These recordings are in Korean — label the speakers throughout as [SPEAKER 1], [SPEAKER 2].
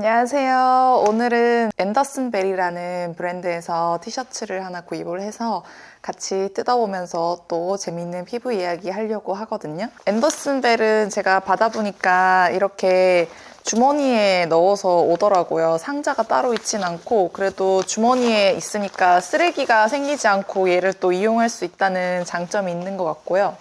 [SPEAKER 1] 안녕하세요. 오늘은 앤더슨 벨이라는 브랜드에서 티셔츠를 하나 구입을 해서 같이 뜯어보면서 또 재밌는 피부 이야기 하려고 하거든요. 앤더슨 벨은 제가 받아보니까 이렇게 주머니에 넣어서 오더라고요. 상자가 따로 있진 않고 그래도 주머니에 있으니까 쓰레기가 생기지 않고 얘를 또 이용할 수 있다는 장점이 있는 것 같고요.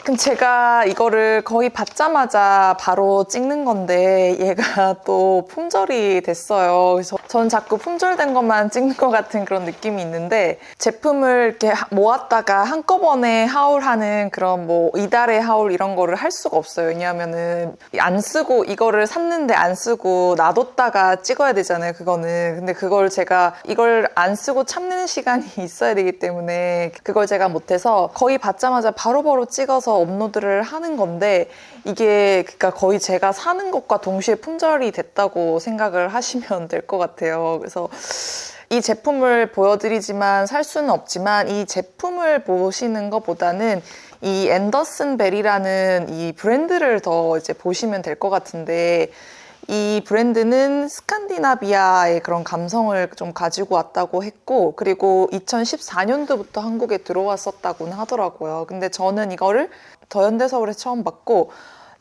[SPEAKER 1] 그럼 제가 이거를 거의 받자마자 바로 찍는 건데 얘가 또 품절이 됐어요. 그래서 전 자꾸 품절된 것만 찍는 것 같은 그런 느낌이 있는데 제품을 이렇게 모았다가 한꺼번에 하울하는 그런 뭐 이달의 하울 이런 거를 할 수가 없어요. 왜냐하면은 안 쓰고 이거를 샀는데 안 쓰고 놔뒀다가 찍어야 되잖아요. 그거는. 근데 그걸 제가 이걸 안 쓰고 참는 시간이 있어야 되기 때문에 그걸 제가 못해서 거의 받자마자 바로바로 찍어서 업로드를 하는 건데 이게 그러니까 거의 제가 사는 것과 동시에 품절이 됐다고 생각을 하시면 될 것 같아요. 그래서 이 제품을 보여드리지만 살 수는 없지만 이 제품을 보시는 것보다는 이 앤더슨 벨이라는 이 브랜드를 더 이제 보시면 될 것 같은데 이 브랜드는 스칸디나비아의 그런 감성을 좀 가지고 왔다고 했고 그리고 2014년도부터 한국에 들어왔었다고는 하더라고요. 근데 저는 이거를 더현대서울에서 처음 봤고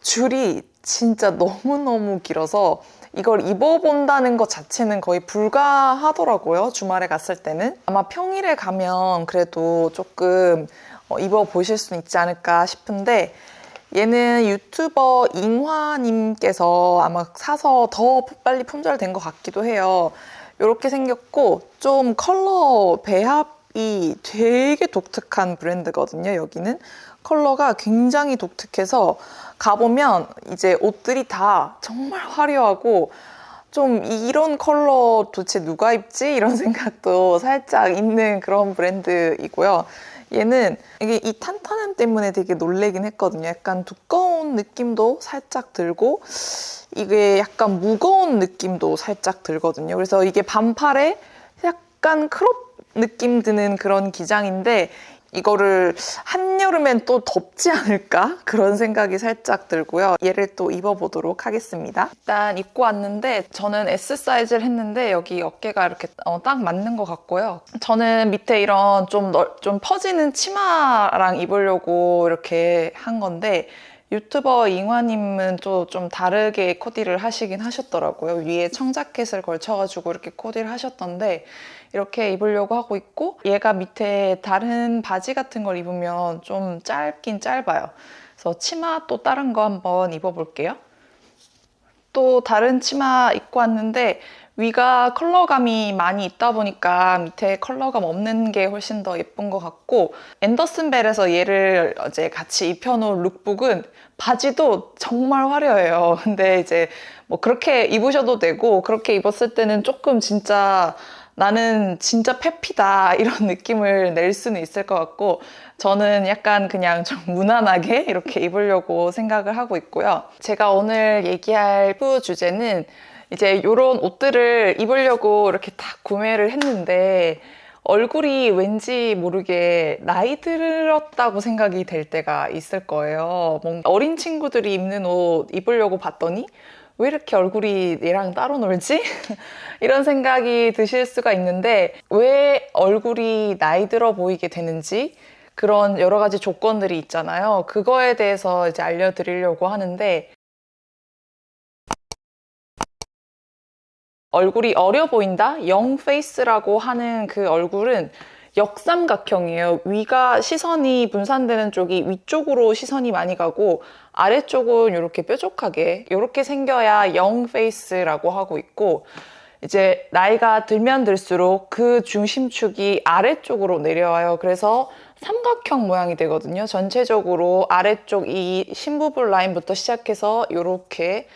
[SPEAKER 1] 줄이 진짜 너무너무 길어서 이걸 입어본다는 것 자체는 거의 불가하더라고요. 주말에 갔을 때는. 아마 평일에 가면 그래도 조금 입어보실 수 있지 않을까 싶은데 얘는 유튜버 잉화님께서 아마 사서 더 빨리 품절된 것 같기도 해요. 이렇게 생겼고 좀 컬러 배합이 되게 독특한 브랜드거든요. 여기는 컬러가 굉장히 독특해서 가보면 이제 옷들이 다 정말 화려하고 좀 이런 컬러 도대체 누가 입지? 이런 생각도 살짝 있는 그런 브랜드이고요. 얘는 이게 이 탄탄함 때문에 되게 놀래긴 했거든요. 약간 두꺼운 느낌도 살짝 들고 이게 약간 무거운 느낌도 살짝 들거든요. 그래서 이게 반팔에 약간 크롭 느낌 드는 그런 기장인데 이거를 한여름엔 또 덥지 않을까? 그런 생각이 살짝 들고요. 얘를 또 입어보도록 하겠습니다. 일단 입고 왔는데 저는 S 사이즈를 했는데 여기 어깨가 이렇게 딱 맞는 것 같고요. 저는 밑에 이런 좀 퍼지는 치마랑 입으려고 이렇게 한 건데 유튜버 잉화님은 또 좀 다르게 코디를 하시긴 하셨더라고요. 위에 청자켓을 걸쳐가지고 이렇게 코디를 하셨던데 이렇게 입으려고 하고 있고 얘가 밑에 다른 바지 같은 걸 입으면 좀 짧긴 짧아요. 그래서 치마 또 다른 거 한번 입어볼게요. 또 다른 치마 입고 왔는데 위가 컬러감이 많이 있다 보니까 밑에 컬러감 없는 게 훨씬 더 예쁜 것 같고 앤더슨 벨에서 얘를 이제 같이 입혀놓은 룩북은 바지도 정말 화려해요. 근데 이제 뭐 그렇게 입으셔도 되고 그렇게 입었을 때는 조금 진짜 나는 진짜 페피다 이런 느낌을 낼 수는 있을 것 같고 저는 약간 그냥 좀 무난하게 이렇게 입으려고 생각을 하고 있고요. 제가 오늘 얘기할 피부 주제는 이제 이런 옷들을 입으려고 이렇게 다 구매를 했는데 얼굴이 왠지 모르게 나이 들었다고 생각이 될 때가 있을 거예요. 뭔가 어린 친구들이 입는 옷 입으려고 봤더니 왜 이렇게 얼굴이 얘랑 따로 놀지? 이런 생각이 드실 수가 있는데 왜 얼굴이 나이 들어 보이게 되는지 그런 여러 가지 조건들이 있잖아요. 그거에 대해서 이제 알려드리려고 하는데 얼굴이 어려 보인다? 영 페이스라고 하는 그 얼굴은 역삼각형이에요. 위가 시선이 분산되는 쪽이 위쪽으로 시선이 많이 가고 아래쪽은 이렇게 뾰족하게 이렇게 생겨야 영 페이스라고 하고 있고 이제 나이가 들면 들수록 그 중심축이 아래쪽으로 내려와요. 그래서 삼각형 모양이 되거든요. 전체적으로 아래쪽 이 심부분 라인부터 시작해서 이렇게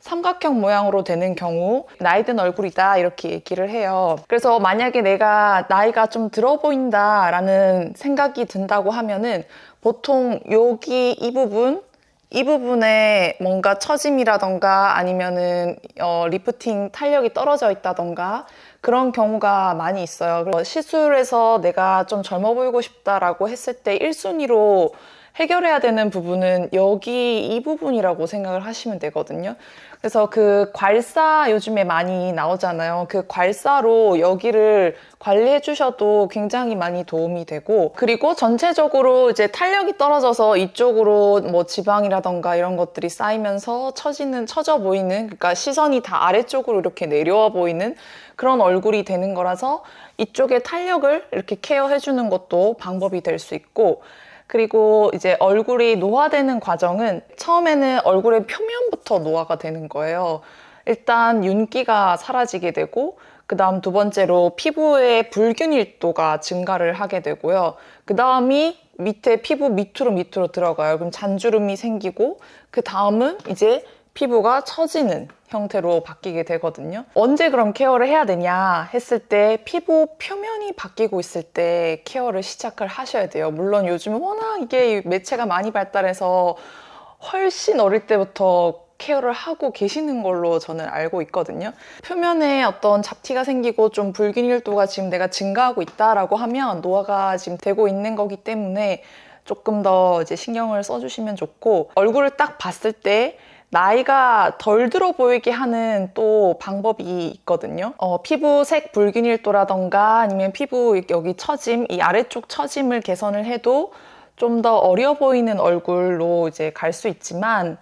[SPEAKER 1] 삼각형 모양으로 되는 경우 나이 든 얼굴이다 이렇게 얘기를 해요. 그래서 만약에 내가 나이가 좀 들어 보인다 라는 생각이 든다고 하면은 보통 여기 이 부분에 뭔가 처짐이라던가 아니면은 리프팅 탄력이 떨어져 있다던가 그런 경우가 많이 있어요. 그래서 시술해서 내가 좀 젊어 보이고 싶다라고 했을 때 1순위로 해결해야 되는 부분은 여기 이 부분이라고 생각을 하시면 되거든요. 그래서 그 괄사 요즘에 많이 나오잖아요. 그 괄사로 여기를 관리해 주셔도 굉장히 많이 도움이 되고, 그리고 전체적으로 이제 탄력이 떨어져서 이쪽으로 뭐 지방이라던가 이런 것들이 쌓이면서 처져 보이는, 그러니까 시선이 다 아래쪽으로 이렇게 내려와 보이는 그런 얼굴이 되는 거라서 이쪽에 탄력을 이렇게 케어해 주는 것도 방법이 될 수 있고, 그리고 이제 얼굴이 노화되는 과정은 처음에는 얼굴의 표면부터 노화가 되는 거예요. 일단 윤기가 사라지게 되고, 그 다음 두 번째로 피부의 불균일도가 증가를 하게 되고요. 그 다음이 밑에 피부 밑으로 들어가요. 그럼 잔주름이 생기고, 그 다음은 이제 피부가 처지는 형태로 바뀌게 되거든요. 언제 그럼 케어를 해야 되냐 했을 때 피부 표면이 바뀌고 있을 때 케어를 시작을 하셔야 돼요. 물론 요즘은 워낙 이게 매체가 많이 발달해서 훨씬 어릴 때부터 케어를 하고 계시는 걸로 저는 알고 있거든요. 표면에 어떤 잡티가 생기고 좀 불균일도가 지금 내가 증가하고 있다라고 하면 노화가 지금 되고 있는 거기 때문에 조금 더 이제 신경을 써주시면 좋고, 얼굴을 딱 봤을 때 나이가 덜 들어 보이게 하는 또 방법이 있거든요. 피부색 불균일도라던가 아니면 피부 여기 처짐, 이 아래쪽 처짐을 개선을 해도 좀 더 어려 보이는 얼굴로 이제 갈 수 있지만,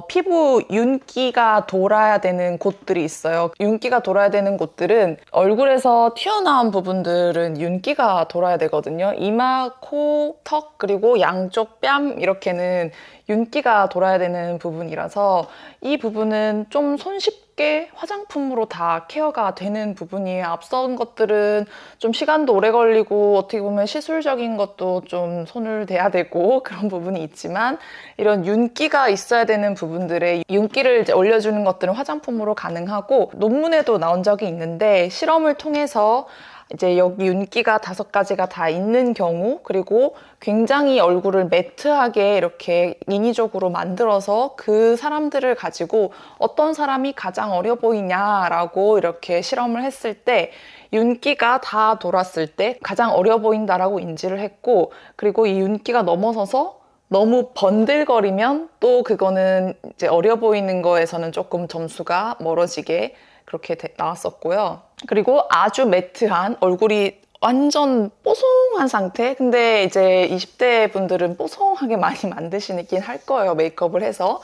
[SPEAKER 1] 피부 윤기가 돌아야 되는 곳들이 있어요. 윤기가 돌아야 되는 곳들은 얼굴에서 튀어나온 부분들은 윤기가 돌아야 되거든요. 이마, 코, 턱, 그리고 양쪽 뺨 이렇게는 윤기가 돌아야 되는 부분이라서 이 부분은 좀 손쉽게 화장품으로 다 케어가 되는 부분이에요. 앞선 것들은 좀 시간도 오래 걸리고 어떻게 보면 시술적인 것도 좀 손을 대야 되고 그런 부분이 있지만, 이런 윤기가 있어야 되는 부분들에 윤기를 이제 올려주는 것들은 화장품으로 가능하고, 논문에도 나온 적이 있는데 실험을 통해서 이제 여기 윤기가 5가지가 다 있는 경우, 그리고 굉장히 얼굴을 매트하게 이렇게 인위적으로 만들어서 그 사람들을 가지고 어떤 사람이 가장 어려 보이냐라고 이렇게 실험을 했을 때 윤기가 다 돌았을 때 가장 어려 보인다라고 인지를 했고, 그리고 이 윤기가 넘어서서 너무 번들거리면 또 그거는 이제 어려 보이는 거에서는 조금 점수가 멀어지게 그렇게 나왔었고요. 그리고 아주 매트한 얼굴이 완전 뽀송한 상태? 근데 이제 20대 분들은 뽀송하게 많이 만드시긴 할 거예요. 메이크업을 해서.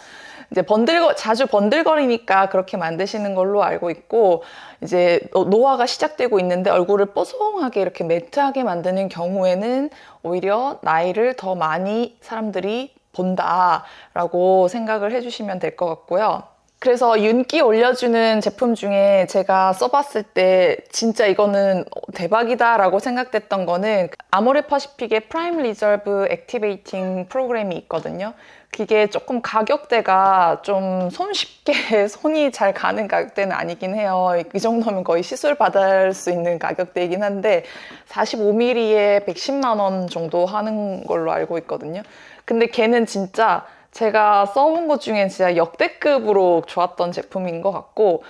[SPEAKER 1] 이제 자주 번들거리니까 그렇게 만드시는 걸로 알고 있고, 이제 노화가 시작되고 있는데 얼굴을 뽀송하게 이렇게 매트하게 만드는 경우에는 오히려 나이를 더 많이 사람들이 본다라고 생각을 해주시면 될 것 같고요. 그래서 윤기 올려주는 제품 중에 제가 써봤을 때 진짜 이거는 대박이다 라고 생각됐던 거는 아모레퍼시픽의 프라임 리저브 액티베이팅 프로그램이 있거든요. 그게 조금 가격대가 좀 손쉽게 손이 잘 가는 가격대는 아니긴 해요. 이 정도면 거의 시술 받을 수 있는 가격대이긴 한데 45ml에 110만 원 정도 하는 걸로 알고 있거든요. 근데 걔는 진짜 제가 써본 것 중에 진짜 역대급으로 좋았던 제품인 것 같고,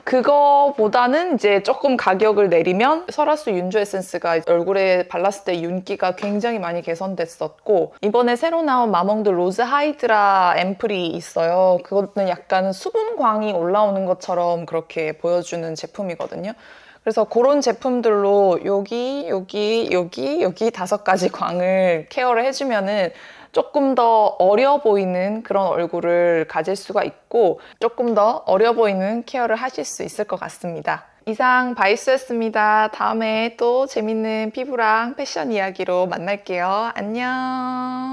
[SPEAKER 1] 그거보다는 이제 조금 가격을 내리면 설화수 윤조 에센스가 얼굴에 발랐을 때 윤기가 굉장히 많이 개선됐었고, 이번에 새로 나온 마몽드 로즈 하이드라 앰플이 있어요. 그거는 약간 수분광이 올라오는 것처럼 그렇게 보여주는 제품이거든요. 그래서 그런 제품들로 여기 5가지 광을 케어를 해주면은 조금 더 어려 보이는 그런 얼굴을 가질 수가 있고, 조금 더 어려 보이는 케어를 하실 수 있을 것 같습니다. 이상 바이스였습니다. 다음에 또 재밌는 피부랑 패션 이야기로 만날게요. 안녕.